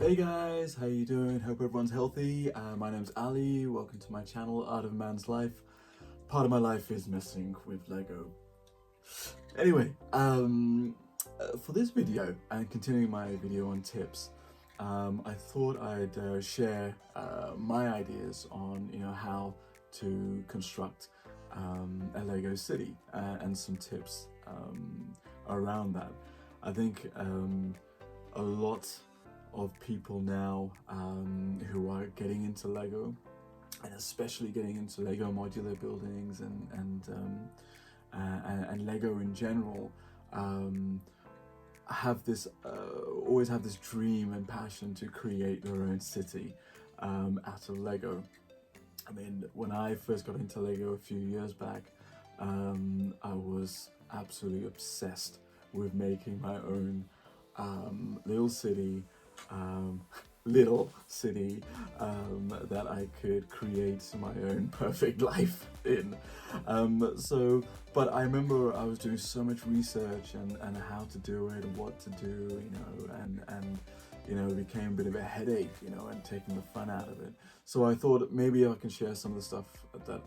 Hey guys, how you doing? Hope everyone's healthy. My name's Ali. Welcome to my channel, Art of Man's Life. Part of my life is messing with Lego. Anyway, for this video and continuing my video on tips, I thought I'd share my ideas on how to construct a Lego city and some tips around that. I think a lot of people now who are getting into Lego, and especially getting into Lego modular buildings and Lego in general, have this always have this dream and passion to create their own city out of Lego. I mean, when I first got into Lego a few years back, I was absolutely obsessed with making my own little city that I could create my own perfect life in. But I remember I was doing so much research and how to do it and what to do, and it became a bit of a headache, and taking the fun out of it. So I thought maybe I can share some of the stuff that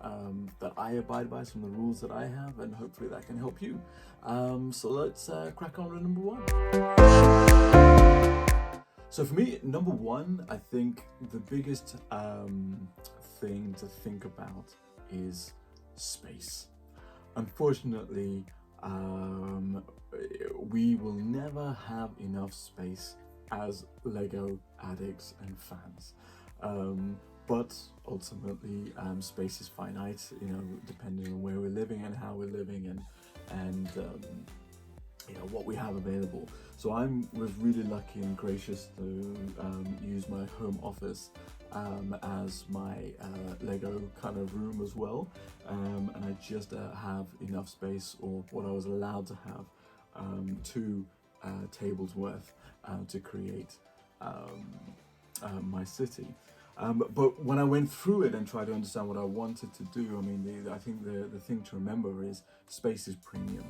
I abide by, some of the rules that I have, and hopefully that can help you. So let's crack on to number one. So for me, number one, I think the biggest thing to think about is space. Unfortunately, we will never have enough space as Lego addicts and fans. But ultimately, space is finite, depending on where we're living and how we're living and what we have available. So I was really lucky and gracious to use my home office as my Lego kind of room as well, and I just have enough space, or what I was allowed to have, 2 tables worth to create my city. But when I went through it and tried to understand what I wanted to do, I think the thing to remember is space is premium.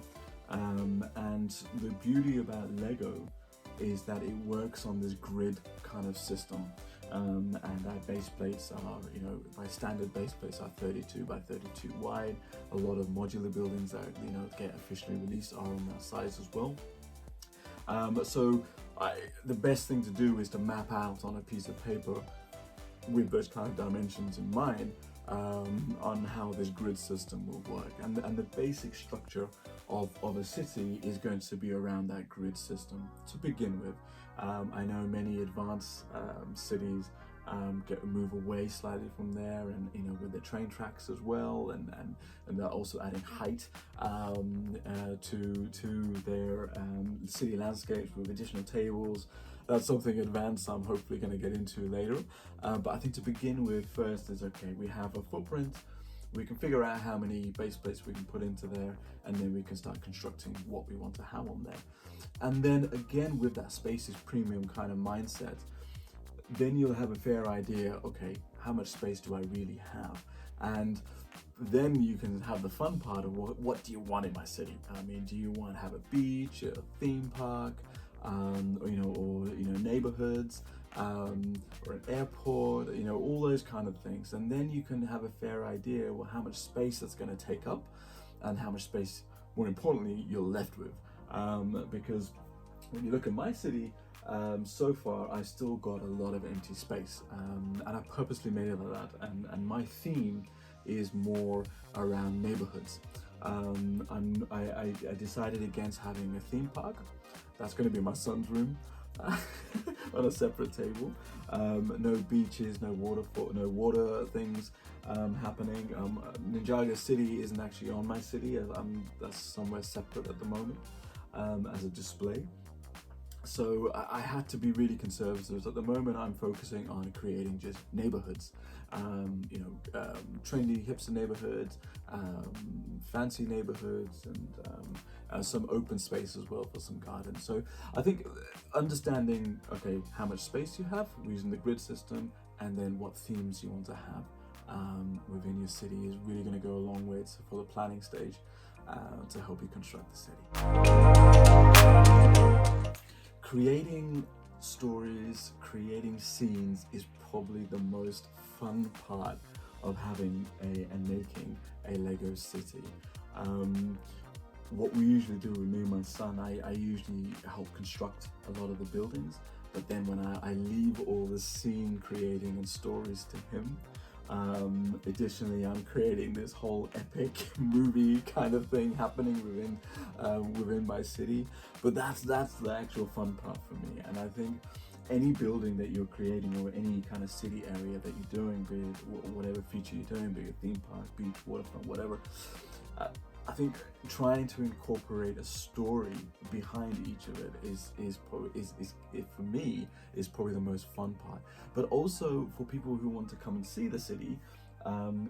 And the beauty about Lego is that it works on this grid kind of system, and our base plates are, by standard base plates are 32 by 32 wide. A lot of modular buildings that get officially released are on that size as well. The best thing to do is to map out on a piece of paper with those kind of dimensions in mind, on how this grid system will work, and the basic structure of a city is going to be around that grid system to begin with. I know many advanced cities move away slightly from there, and with the train tracks as well, and they're also adding height to their city landscapes with additional tables. That's something advanced I'm hopefully going to get into later. But I think to begin with, first is, okay, we have a footprint, we can figure out how many base plates we can put into there, and then we can start constructing what we want to have on there. And then again, with that space is premium kind of mindset, then you'll have a fair idea, okay, how much space do I really have? And then you can have the fun part of what do you want in my city? Do you want to have a beach, a theme park, or neighborhoods, or an airport, all those kind of things. And then you can have a fair idea how much space that's going to take up, and how much space, more importantly, you're left with. Because when you look at my city, so far I still got a lot of empty space, and I purposely made it like that. And my theme is more around neighborhoods. I decided against having a theme park. That's going to be my son's room on a separate table. No beaches, no water things happening. Ninjago City isn't actually on my city. That's somewhere separate at the moment as a display. So I had to be really conservative. At the moment, I'm focusing on creating just neighborhoods, trendy hipster neighborhoods, fancy neighborhoods, and some open space as well for some gardens. So I think understanding, okay, how much space you have using the grid system, and then what themes you want to have within your city is really going to go a long way for the planning stage to help you construct the city. Creating stories, creating scenes is probably the most fun part of having and making a Lego city. What we usually do with me and my son, I usually help construct a lot of the buildings, but then when I leave all the scene creating and stories to him. Additionally, I'm creating this whole epic movie kind of thing happening within my city. But that's the actual fun part for me. And I think any building that you're creating or any kind of city area that you're doing, be it whatever feature you're doing, be it theme park, beach, waterfront, whatever, I think trying to incorporate a story behind each of it is for me is probably the most fun part. But also for people who want to come and see the city,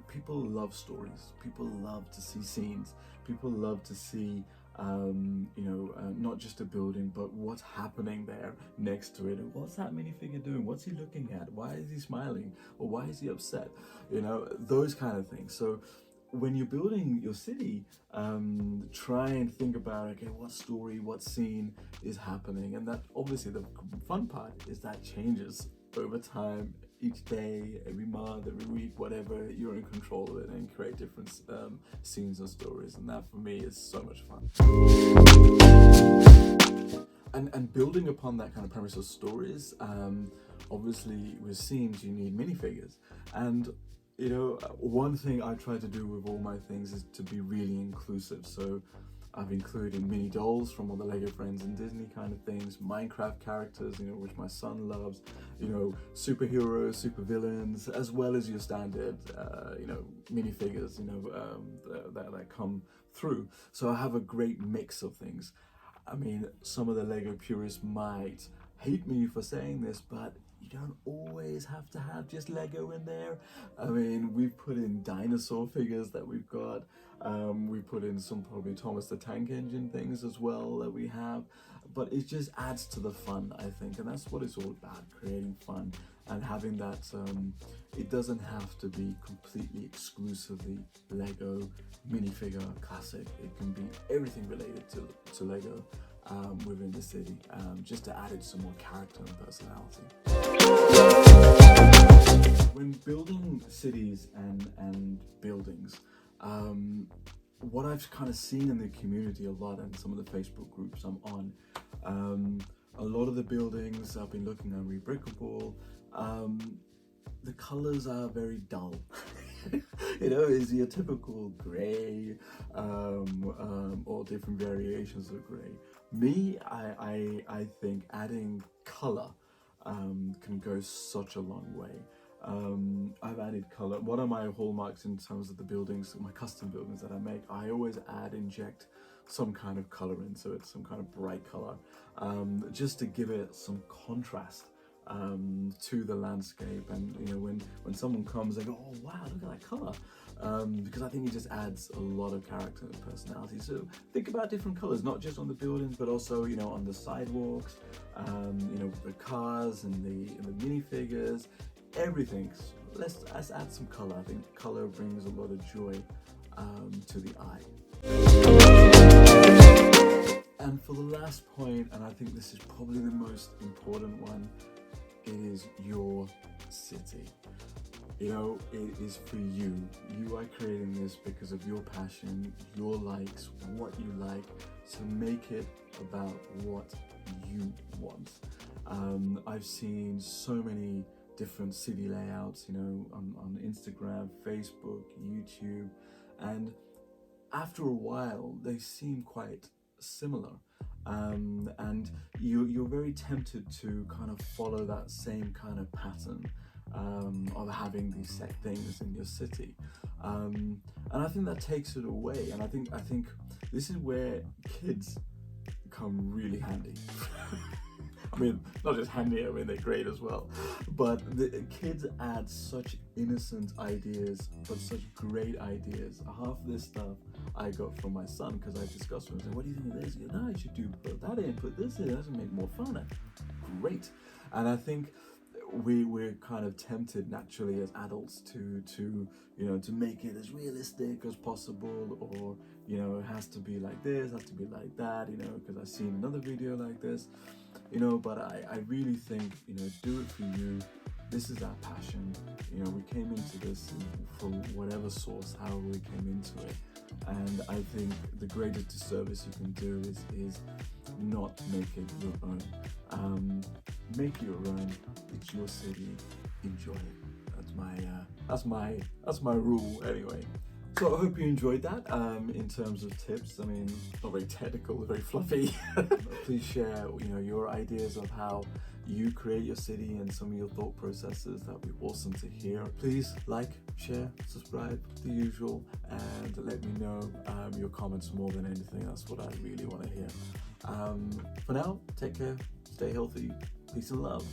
people love stories. People love to see scenes. People love to see not just a building, but what's happening there next to it. And what's that minifigure doing? What's he looking at? Why is he smiling? Or why is he upset? Those kind of things. So when you're building your city, try and think about, okay, what story, what scene is happening? And that obviously the fun part is that changes over time, each day, every month, every week, whatever. You're in control of it and create different scenes and stories. And that for me is so much fun. And building upon that kind of premise of stories, obviously with scenes you need minifigures. And one thing I try to do with all my things is to be really inclusive. So I've included mini dolls from all the Lego Friends and Disney kind of things, Minecraft characters, which my son loves, superheroes, supervillains, as well as your standard, minifigures, that come through. So I have a great mix of things. I mean, some of the Lego purists might hate me for saying this, but you don't always have to have just Lego in there. I mean, we've put in dinosaur figures that we've got. We put in some probably Thomas the Tank Engine things as well that we have. But it just adds to the fun, I think. And that's what it's all about, creating fun and having that. It doesn't have to be completely exclusively Lego minifigure classic. It can be everything related to Lego. Within the city, just to add it some more character and personality. When building cities and buildings, what I've kind of seen in the community a lot, and some of the Facebook groups I'm on, a lot of the buildings I've been looking at Rebrickable, the colors are very dull. Is your typical grey or different variations of grey. Me, I think adding color can go such a long way. I've added color. One of my hallmarks in terms of the buildings, my custom buildings that I make, I always inject some kind of color into it, some kind of bright color, just to give it some contrast to the landscape. And when someone comes, they go, oh wow, look at that color, because I think it just adds a lot of character and personality. So think about different colors, not just on the buildings, but also on the sidewalks, the cars and the minifigures, everything. Let's add some color. I think color brings a lot of joy to the eye. And for the last point, and I think this is probably the most important one, it is your city. It is for you. You are creating this because of your passion, your likes, what you like. So make it about what you want. I've seen so many different city layouts, on Instagram, Facebook, YouTube, and after a while, they seem quite similar. And you're very tempted to kind of follow that same kind of pattern of having these set things in your city, and I think that takes it away. And I think this is where kids come really handy. I mean, not just handy, I mean, they're great as well. But the kids add such innocent ideas, but such great ideas. Half of this stuff I got from my son, because I discussed with him. I said, what do you think of this? He goes, no, you should put that in, put this in. That doesn't make more fun. Great. And I think we're kind of tempted naturally as adults to to make it as realistic as possible, or it has to be like this, has to be like that, because I've seen another video like this, but I really think, do it for you. This is our passion. We came into this from whatever source, however we came into it. And I think the greatest disservice you can do is not make it your own. Make it your own. It's your city. Enjoy it. That's my rule anyway. So I hope you enjoyed that. In terms of tips, I mean, not very technical, very fluffy. Please share, your ideas of how you create your city and some of your thought processes. That'd be awesome to hear. Please like, share, subscribe, the usual, and let me know your comments more than anything. That's what I really want to hear. For now, take care, stay healthy, peace and love.